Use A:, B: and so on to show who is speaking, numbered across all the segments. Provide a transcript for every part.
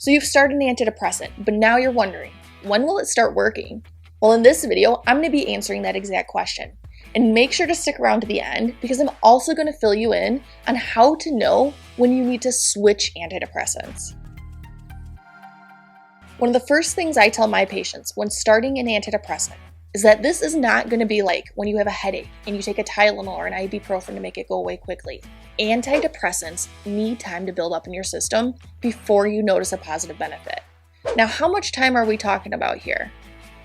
A: So you've started an antidepressant, but now you're wondering, when will it start working? Well, in this video, I'm going to be answering that exact question. And make sure to stick around to the end because I'm also going to fill you in on how to know when you need to switch antidepressants. One of the first things I tell my patients when starting an antidepressant is that this is not going to be like when you have a headache and you take a Tylenol or an ibuprofen to make it go away quickly. Antidepressants need time to build up in your system before you notice a positive benefit. Now, how much time are we talking about here?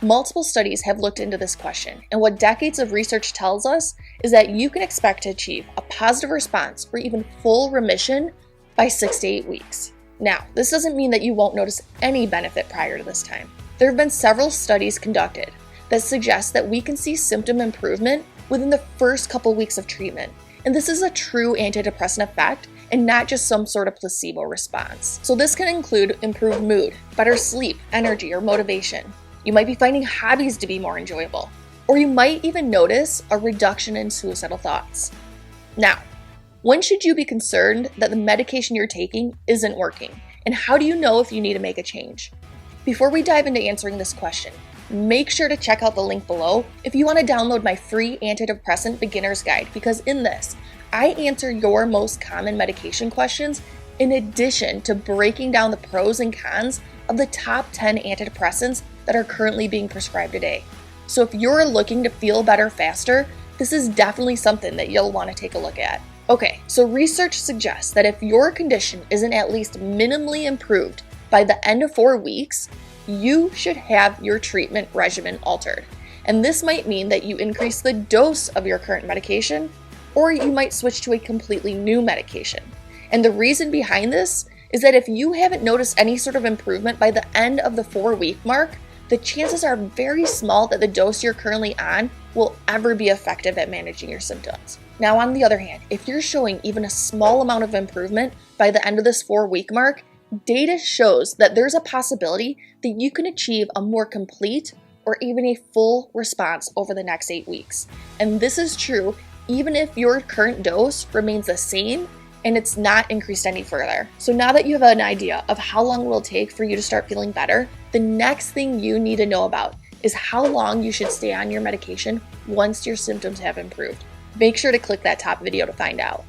A: Multiple studies have looked into this question, and what decades of research tells us is that you can expect to achieve a positive response or even full remission by 6 to 8 weeks. Now, this doesn't mean that you won't notice any benefit prior to this time. There have been several studies conducted that suggest that we can see symptom improvement within the first couple weeks of treatment. And this is a true antidepressant effect and not just some sort of placebo response. So this can include improved mood, better sleep, energy, or motivation. You might be finding hobbies to be more enjoyable, or you might even notice a reduction in suicidal thoughts. Now, when should you be concerned that the medication you're taking isn't working? And how do you know if you need to make a change? Before we dive into answering this question, make sure to check out the link below if you want to download my free antidepressant beginner's guide, because in this, I answer your most common medication questions in addition to breaking down the pros and cons of the top 10 antidepressants that are currently being prescribed today. So if you're looking to feel better faster, this is definitely something that you'll want to take a look at. Okay, so research suggests that if your condition isn't at least minimally improved by the end of 4 weeks, you should have your treatment regimen altered. And this might mean that you increase the dose of your current medication, or you might switch to a completely new medication. And the reason behind this is that if you haven't noticed any sort of improvement by the end of the 4-week mark, the chances are very small that the dose you're currently on will ever be effective at managing your symptoms. Now, on the other hand, if you're showing even a small amount of improvement by the end of this 4-week mark, data shows that there's a possibility that you can achieve a more complete or even a full response over the next 8 weeks. And this is true even if your current dose remains the same and it's not increased any further. So now that you have an idea of how long it will take for you to start feeling better, the next thing you need to know about is how long you should stay on your medication once your symptoms have improved. Make sure to click that top video to find out.